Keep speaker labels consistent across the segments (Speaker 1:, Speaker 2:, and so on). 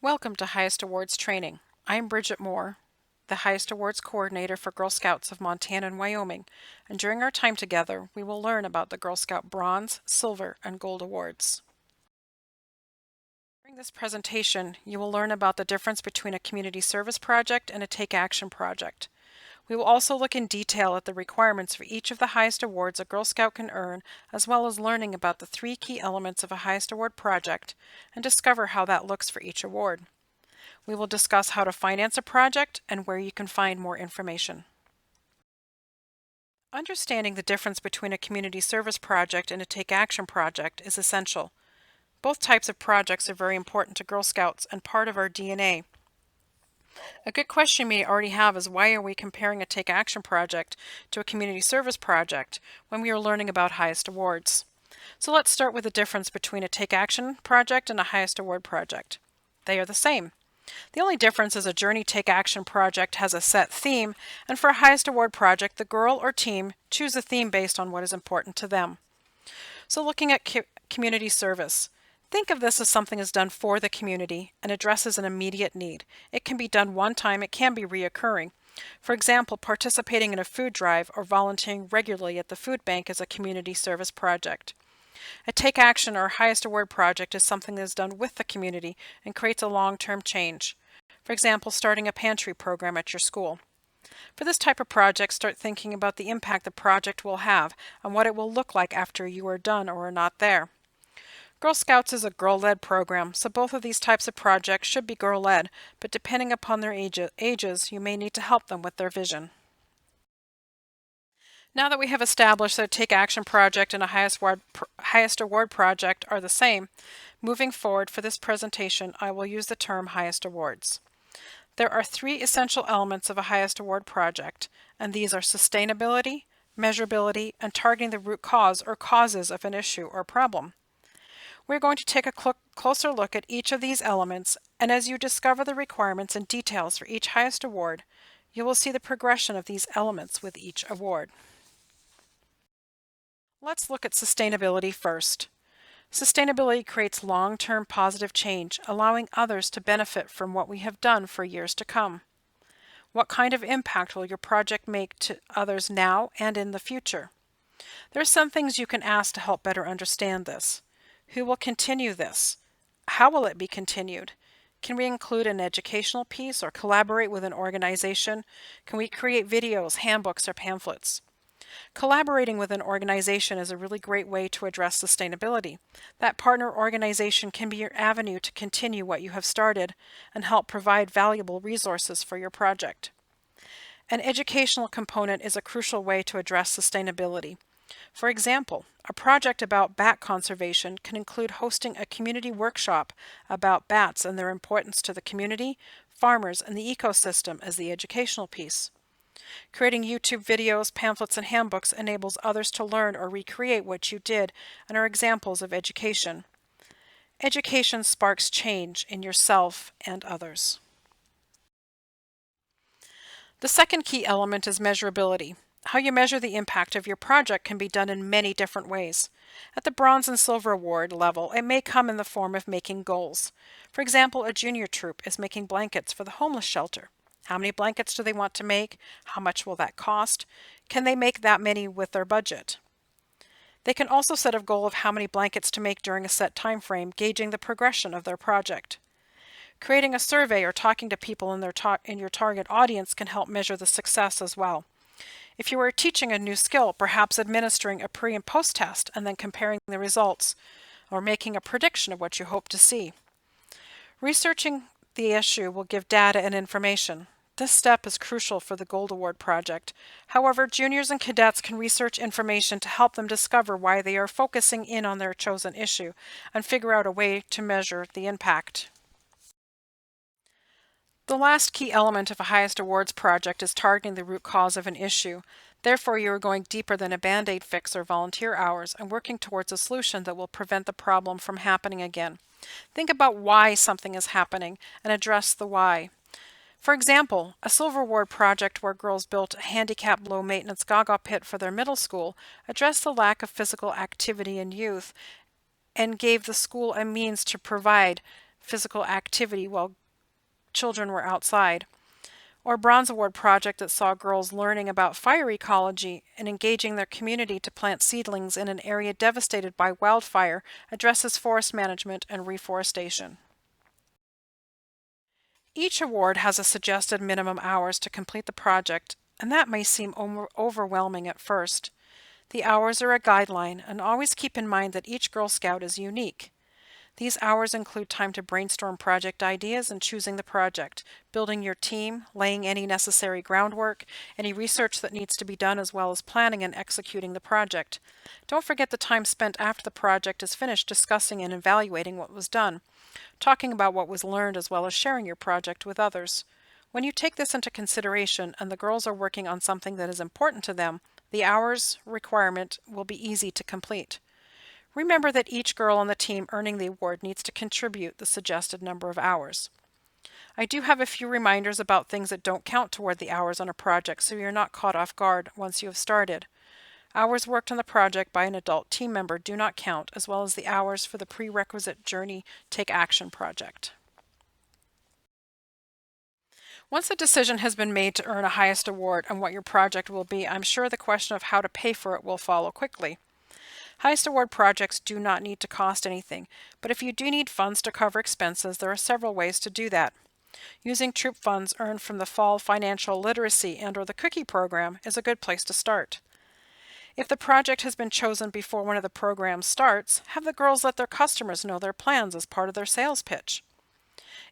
Speaker 1: Welcome to Highest Awards Training. I'm Bridget Moore, the Highest Awards Coordinator for Girl Scouts of Montana and Wyoming, and during our time together, we will learn about the Girl Scout Bronze, Silver, and Gold Awards. During this presentation, you will learn about the difference between a community service project and a Take Action project. We will also look in detail at the requirements for each of the highest awards a Girl Scout can earn, as well as learning about the 3 key elements of a highest award project and discover how that looks for each award. We will discuss how to finance a project and where you can find more information. Understanding the difference between a community service project and a Take Action project is essential. Both types of projects are very important to Girl Scouts and part of our DNA. A good question you may already have is, why are we comparing a Take Action project to a community service project when we are learning about highest awards? So let's start with the difference between a Take Action project and a highest award project. They are the same. The only difference is a Journey Take Action project has a set theme, and for a highest award project, the girl or team choose a theme based on what is important to them. So looking at community service. Think of this as something is done for the community and addresses an immediate need. It can be done one time, it can be reoccurring. For example, participating in a food drive or volunteering regularly at the food bank is a community service project. A Take Action or highest award project is something that is done with the community and creates a long-term change. For example, starting a pantry program at your school. For this type of project, start thinking about the impact the project will have and what it will look like after you are done or are not there. Girl Scouts is a girl-led program, so both of these types of projects should be girl-led, but depending upon their ages, you may need to help them with their vision. Now that we have established that a Take Action project and a highest award project are the same, moving forward for this presentation, I will use the term highest awards. There are 3 essential elements of a highest award project, and these are sustainability, measurability, and targeting the root cause or causes of an issue or problem. We're going to take a closer look at each of these elements, and as you discover the requirements and details for each highest award, you will see the progression of these elements with each award. Let's look at sustainability first. Sustainability creates long-term positive change, allowing others to benefit from what we have done for years to come. What kind of impact will your project make to others now and in the future? There are some things you can ask to help better understand this. Who will continue this? How will it be continued? Can we include an educational piece or collaborate with an organization? Can we create videos, handbooks, or pamphlets? Collaborating with an organization is a really great way to address sustainability. That partner organization can be your avenue to continue what you have started and help provide valuable resources for your project. An educational component is a crucial way to address sustainability. For example, a project about bat conservation can include hosting a community workshop about bats and their importance to the community, farmers, and the ecosystem as the educational piece. Creating YouTube videos, pamphlets, and handbooks enables others to learn or recreate what you did and are examples of education. Education sparks change in yourself and others. The second key element is measurability. How you measure the impact of your project can be done in many different ways. At the Bronze and Silver Award level, it may come in the form of making goals. For example, a junior troop is making blankets for the homeless shelter. How many blankets do they want to make? How much will that cost? Can they make that many with their budget? They can also set a goal of how many blankets to make during a set time frame, gauging the progression of their project. Creating a survey or talking to people in your target audience can help measure the success as well. If you are teaching a new skill, perhaps administering a pre- and post-test and then comparing the results, or making a prediction of what you hope to see. Researching the issue will give data and information. This step is crucial for the Gold Award project. However, juniors and cadets can research information to help them discover why they are focusing in on their chosen issue and figure out a way to measure the impact. The last key element of a highest awards project is targeting the root cause of an issue. Therefore, you are going deeper than a band-aid fix or volunteer hours and working towards a solution that will prevent the problem from happening again. Think about why something is happening and address the why. For example, a Silver Award project where girls built a handicapped low-maintenance gaga pit for their middle school addressed the lack of physical activity in youth and gave the school a means to provide physical activity while children were outside, or a Bronze Award project that saw girls learning about fire ecology and engaging their community to plant seedlings in an area devastated by wildfire, addresses forest management and reforestation. Each award has a suggested minimum hours to complete the project, and that may seem overwhelming at first. The hours are a guideline, and always keep in mind that each Girl Scout is unique. These hours include time to brainstorm project ideas and choosing the project, building your team, laying any necessary groundwork, any research that needs to be done, as well as planning and executing the project. Don't forget the time spent after the project is finished discussing and evaluating what was done, talking about what was learned, as well as sharing your project with others. When you take this into consideration and the girls are working on something that is important to them, the hours requirement will be easy to complete. Remember that each girl on the team earning the award needs to contribute the suggested number of hours. I do have a few reminders about things that don't count toward the hours on a project, so you're not caught off guard once you have started. Hours worked on the project by an adult team member do not count, as well as the hours for the prerequisite Journey Take Action project. Once a decision has been made to earn a highest award and what your project will be, I'm sure the question of how to pay for it will follow quickly. Highest award projects do not need to cost anything, but if you do need funds to cover expenses, there are several ways to do that. Using troop funds earned from the Fall Financial Literacy and/or the Cookie program is a good place to start. If the project has been chosen before one of the programs starts, have the girls let their customers know their plans as part of their sales pitch.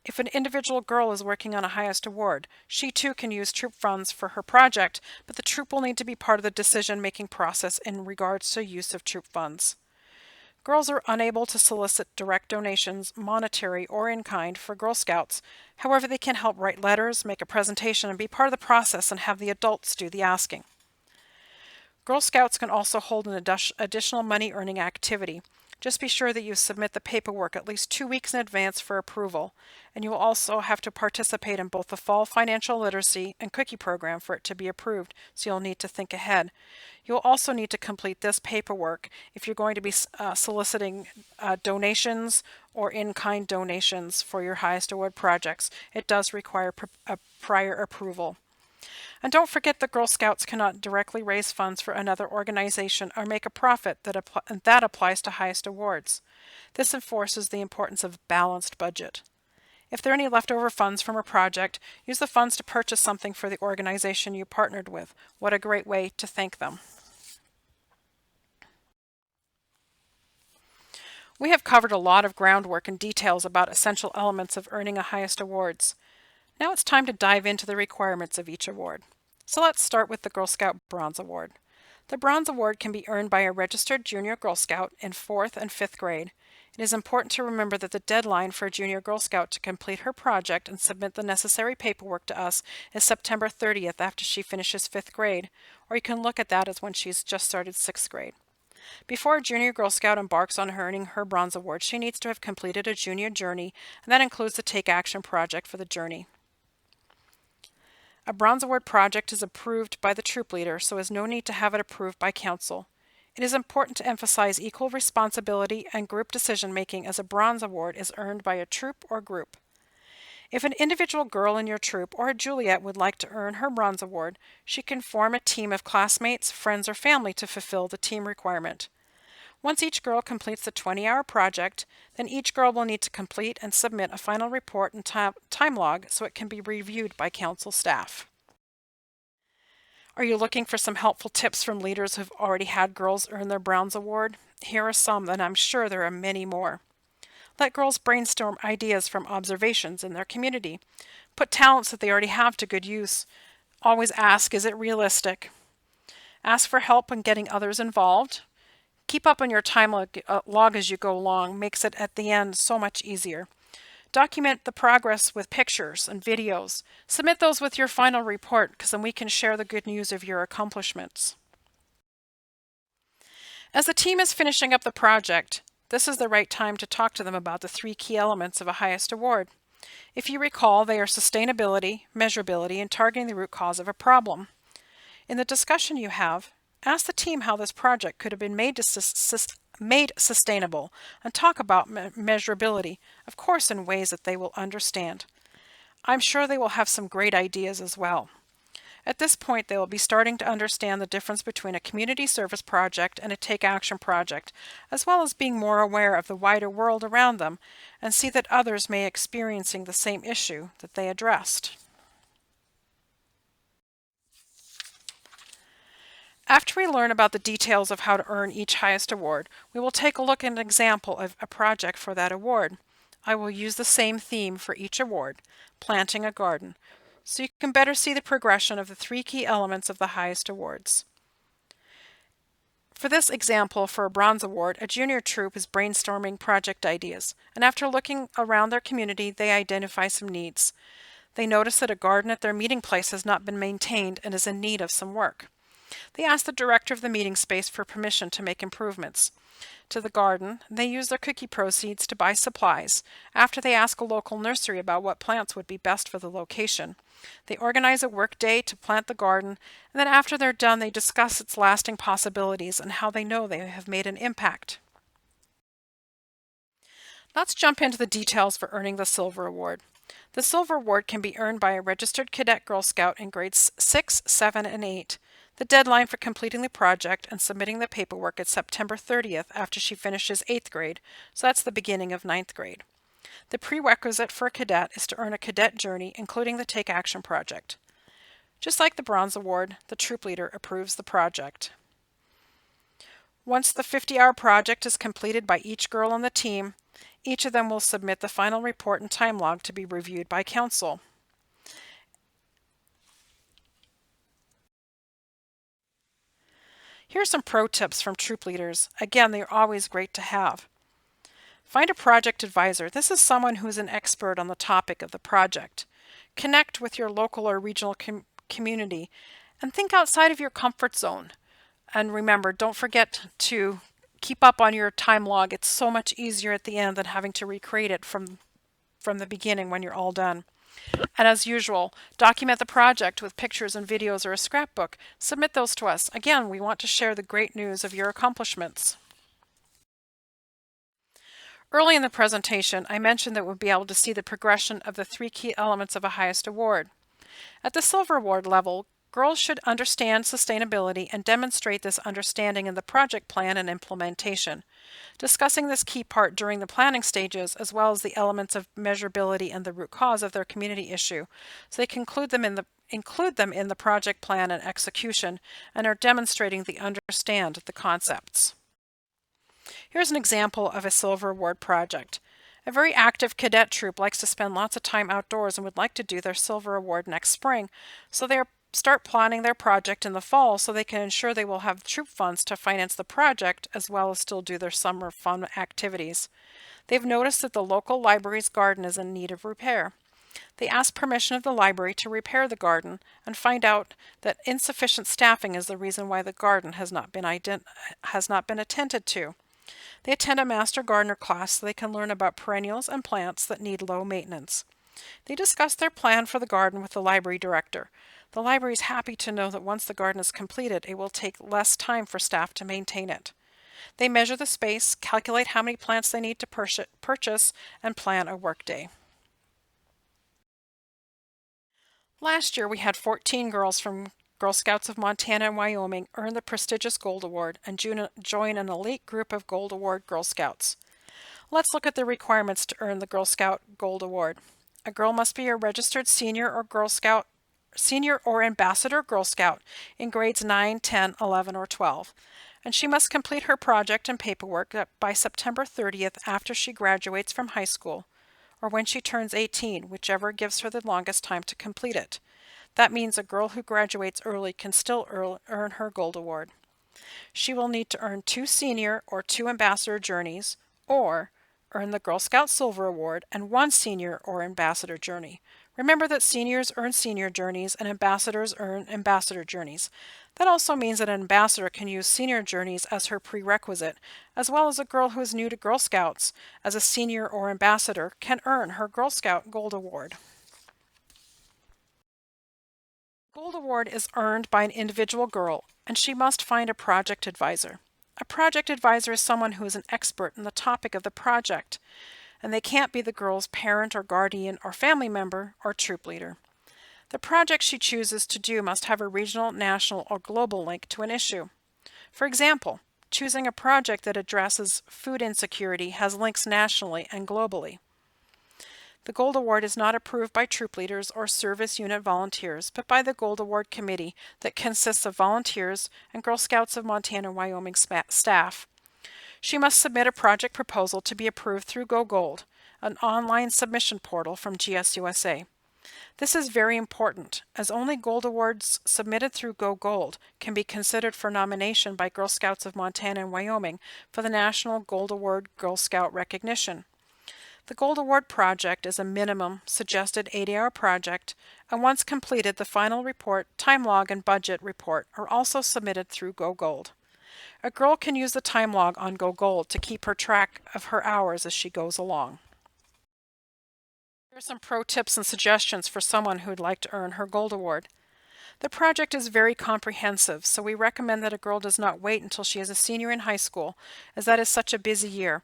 Speaker 1: If an individual girl is working on a highest award, she too can use troop funds for her project, but the troop will need to be part of the decision-making process in regards to use of troop funds. Girls are unable to solicit direct donations, monetary or in kind, for Girl Scouts. However, they can help write letters, make a presentation, and be part of the process and have the adults do the asking. Girl Scouts can also hold an additional money-earning activity. Just be sure that you submit the paperwork at least 2 weeks in advance for approval, and you will also have to participate in both the Fall Financial Literacy and Cookie program for it to be approved, so you'll need to think ahead. You'll also need to complete this paperwork if you're going to be soliciting donations or in-kind donations for your highest award projects. It does require a prior approval. And don't forget that Girl Scouts cannot directly raise funds for another organization or make a profit that applies to highest awards. This enforces the importance of balanced budget. If there are any leftover funds from a project, use the funds to purchase something for the organization you partnered with. What a great way to thank them. We have covered a lot of groundwork and details about essential elements of earning a highest awards. Now it's time to dive into the requirements of each award. So let's start with the Girl Scout Bronze Award. The Bronze Award can be earned by a registered junior Girl Scout in 4th and 5th grade. It is important to remember that the deadline for a junior Girl Scout to complete her project and submit the necessary paperwork to us is September 30th after she finishes 5th grade, or you can look at that as when she's just started 6th grade. Before a junior Girl Scout embarks on earning her Bronze Award, she needs to have completed a junior journey, and that includes the Take Action project for the journey. A Bronze Award project is approved by the troop leader, so there's no need to have it approved by council. It is important to emphasize equal responsibility and group decision-making, as a Bronze Award is earned by a troop or group. If an individual girl in your troop or a Juliet would like to earn her Bronze Award, she can form a team of classmates, friends, or family to fulfill the team requirement. Once each girl completes the 20-hour project, then each girl will need to complete and submit a final report and time log so it can be reviewed by council staff. Are you looking for some helpful tips from leaders who've already had girls earn their Bronze Award? Here are some, and I'm sure there are many more. Let girls brainstorm ideas from observations in their community. Put talents that they already have to good use. Always ask, is it realistic? Ask for help in getting others involved. Keep up on your time log as you go along. Makes it at the end so much easier. Document the progress with pictures and videos. Submit those with your final report, because then we can share the good news of your accomplishments. As the team is finishing up the project, this is the right time to talk to them about the 3 key elements of a highest award. If you recall, they are sustainability, measurability, and targeting the root cause of a problem. In the discussion you have, ask the team how this project could have been made made sustainable, and talk about measurability, of course in ways that they will understand. I'm sure they will have some great ideas as well. At this point, they will be starting to understand the difference between a community service project and a take action project, as well as being more aware of the wider world around them and see that others may be experiencing the same issue that they addressed. After we learn about the details of how to earn each highest award, we will take a look at an example of a project for that award. I will use the same theme for each award, planting a garden, so you can better see the progression of the three key elements of the highest awards. For this example, for a bronze award, a junior troupe is brainstorming project ideas, and after looking around their community, they identify some needs. They notice that a garden at their meeting place has not been maintained and is in need of some work. They ask the director of the meeting space for permission to make improvements to the garden. They use their cookie proceeds to buy supplies. After they ask a local nursery about what plants would be best for the location. They organize a work day to plant the garden, and then after they're done, they discuss its lasting possibilities and how they know they have made an impact. Let's jump into the details for earning the Silver Award. The Silver Award can be earned by a registered cadet Girl Scout in grades 6, 7, and 8. The deadline for completing the project and submitting the paperwork is September 30th after she finishes 8th grade, so that's the beginning of 9th grade. The prerequisite for a cadet is to earn a cadet journey, including the Take Action project. Just like the Bronze Award, the troop leader approves the project. Once the 50-hour project is completed by each girl on the team, each of them will submit the final report and time log to be reviewed by council. Here are some pro tips from troop leaders. Again, they are always great to have. Find a project advisor. This is someone who is an expert on the topic of the project. Connect with your local or regional community and think outside of your comfort zone. And remember, don't forget to keep up on your time log. It's so much easier at the end than having to recreate it from the beginning when you're all done. And as usual, document the project with pictures and videos or a scrapbook. Submit those to us. Again, we want to share the great news of your accomplishments. Early in the presentation, I mentioned that we'll be able to see the progression of the three key elements of a highest award. At the Silver Award level, girls should understand sustainability and demonstrate this understanding in the project plan and implementation. Discussing this key part during the planning stages, as well as the elements of measurability and the root cause of their community issue, so they can include them in the project plan and execution, and are demonstrating they understand the concepts. Here's an example of a Silver Award project. A very active cadet troop likes to spend lots of time outdoors and would like to do their Silver Award next spring, so they start planning their project in the fall so they can ensure they will have troop funds to finance the project as well as still do their summer fun activities. They've noticed that the local library's garden is in need of repair. They ask permission of the library to repair the garden and find out that insufficient staffing is the reason why the garden has not been attended to. They attend a master gardener class so they can learn about perennials and plants that need low maintenance. They discuss their plan for the garden with the library director. The library is happy to know that once the garden is completed, it will take less time for staff to maintain it. They measure the space, calculate how many plants they need to purchase, and plan a workday. Last year, we had 14 girls from Girl Scouts of Montana and Wyoming earn the prestigious Gold Award and join an elite group of Gold Award Girl Scouts. Let's look at the requirements to earn the Girl Scout Gold Award. A girl must be a registered senior or ambassador Girl Scout in grades 9, 10, 11, or 12. And she must complete her project and paperwork by September 30th after she graduates from high school, or when she turns 18, whichever gives her the longest time to complete it. That means a girl who graduates early can still earn her Gold Award. She will need to earn 2 senior or 2 ambassador journeys, or earn the Girl Scout Silver Award and 1 senior or ambassador journey. Remember that seniors earn senior journeys and ambassadors earn ambassador journeys. That also means that an ambassador can use senior journeys as her prerequisite, as well as a girl who is new to Girl Scouts as a senior or ambassador can earn her Girl Scout Gold Award. Gold Award is earned by an individual girl, and she must find a project advisor. A project advisor is someone who is an expert in the topic of the project, and they can't be the girl's parent or guardian or family member or troop leader. The project she chooses to do must have a regional, national, or global link to an issue. For example, choosing a project that addresses food insecurity has links nationally and globally. The Gold Award is not approved by troop leaders or service unit volunteers, but by the Gold Award Committee that consists of volunteers and Girl Scouts of Montana and Wyoming staff. She must submit a project proposal to be approved through Go Gold, an online submission portal from GSUSA. This is very important, as only Gold Awards submitted through Go Gold can be considered for nomination by Girl Scouts of Montana and Wyoming for the National Gold Award Girl Scout recognition. The Gold Award project is a minimum suggested 80-hour project, and once completed, the final report, time log, and budget report are also submitted through Go Gold. A girl can use the time log on Go Gold to keep her track of her hours as she goes along. Here are some pro tips and suggestions for someone who would like to earn her Gold Award. The project is very comprehensive, so we recommend that a girl does not wait until she is a senior in high school, as that is such a busy year.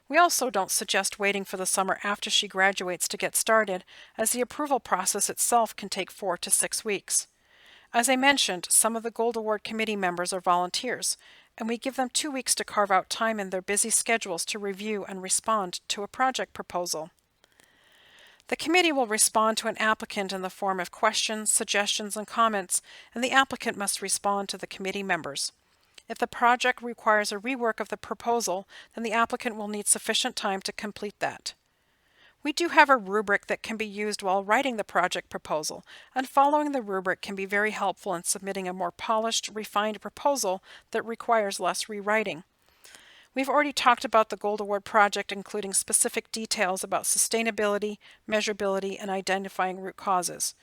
Speaker 1: We also don't suggest waiting for the summer after she graduates to get started, as the approval process itself can take 4 to 6 weeks. As I mentioned, some of the Gold Award Committee members are volunteers, and we give them 2 weeks to carve out time in their busy schedules to review and respond to a project proposal. The committee will respond to an applicant in the form of questions, suggestions, and comments, and the applicant must respond to the committee members. If the project requires a rework of the proposal, then the applicant will need sufficient time to complete that. We do have a rubric that can be used while writing the project proposal, and following the rubric can be very helpful in submitting a more polished, refined proposal that requires less rewriting. We've already talked about the Gold Award project, including specific details about sustainability, measurability, and identifying root causes.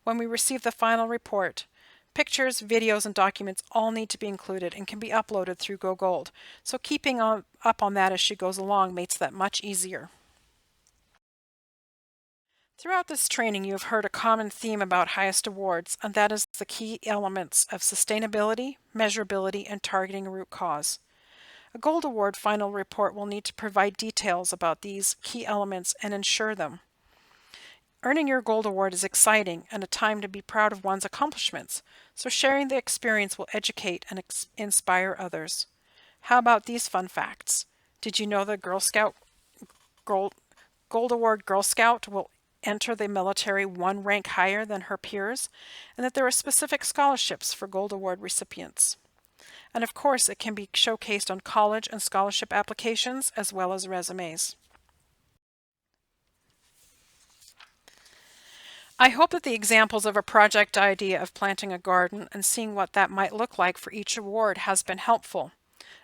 Speaker 1: When we receive the final report, pictures, videos, and documents all need to be included and can be uploaded through Go Gold, so keeping up on that as she goes along makes that much easier. Throughout this training, you have heard a common theme about highest awards, and that is the key elements of sustainability, measurability, and targeting a root cause. A Gold Award final report will need to provide details about these key elements and ensure them. Earning your Gold Award is exciting and a time to be proud of one's accomplishments, so sharing the experience will educate and inspire others. How about these fun facts? Did you know the Gold Award Girl Scout will enter the military 1 rank higher than her peers, and that there are specific scholarships for Gold Award recipients? And of course, it can be showcased on college and scholarship applications as well as resumes. I hope that the examples of a project idea of planting a garden and seeing what that might look like for each award has been helpful,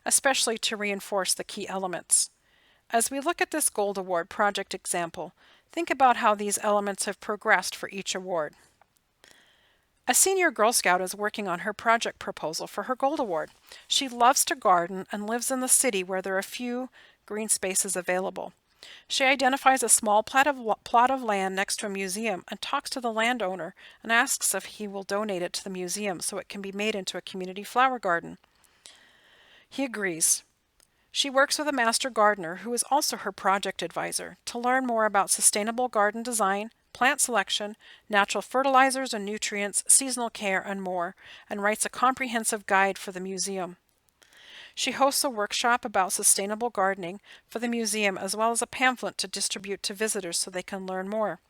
Speaker 1: especially to reinforce the key elements. As we look at this Gold Award project example, think about how these elements have progressed for each award. A senior Girl Scout is working on her project proposal for her Gold Award. She loves to garden and lives in the city where there are few green spaces available. She identifies a small plot of land next to a museum and talks to the landowner and asks if he will donate it to the museum so it can be made into a community flower garden. He agrees. She works with a master gardener who is also her project advisor to learn more about sustainable garden design, plant selection, natural fertilizers and nutrients, seasonal care, and more, and writes a comprehensive guide for the museum. She hosts a workshop about sustainable gardening for the museum as well as a pamphlet to distribute to visitors so they can learn more.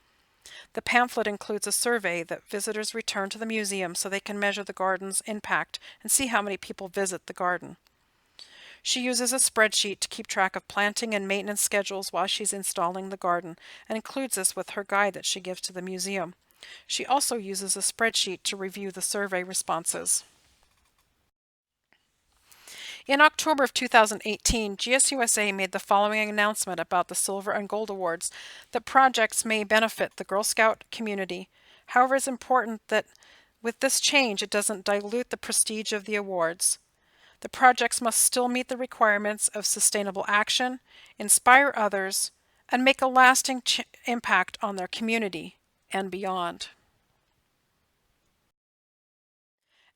Speaker 1: The pamphlet includes a survey that visitors return to the museum so they can measure the garden's impact and see how many people visit the garden. She uses a spreadsheet to keep track of planting and maintenance schedules while she's installing the garden and includes this with her guide that she gives to the museum. She also uses a spreadsheet to review the survey responses. In October of 2018, GSUSA made the following announcement about the Silver and Gold Awards that projects may benefit the Girl Scout community. However, it's important that with this change, it doesn't dilute the prestige of the awards. The projects must still meet the requirements of sustainable action, inspire others, and make a lasting impact on their community and beyond.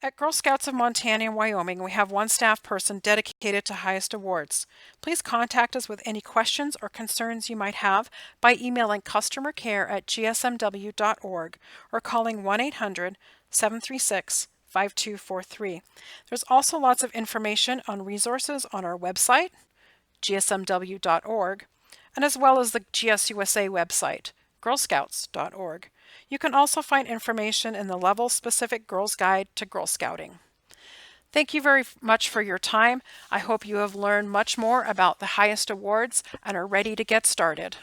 Speaker 1: At Girl Scouts of Montana and Wyoming, we have one staff person dedicated to highest awards. Please contact us with any questions or concerns you might have by emailing customercare@gsmw.org or calling 1-800-736-5243. There's also lots of information on resources on our website, gsmw.org, and as well as the GSUSA website, girlscouts.org. You can also find information in the level-specific Girls Guide to Girl Scouting. Thank you very much for your time. I hope you have learned much more about the highest awards and are ready to get started.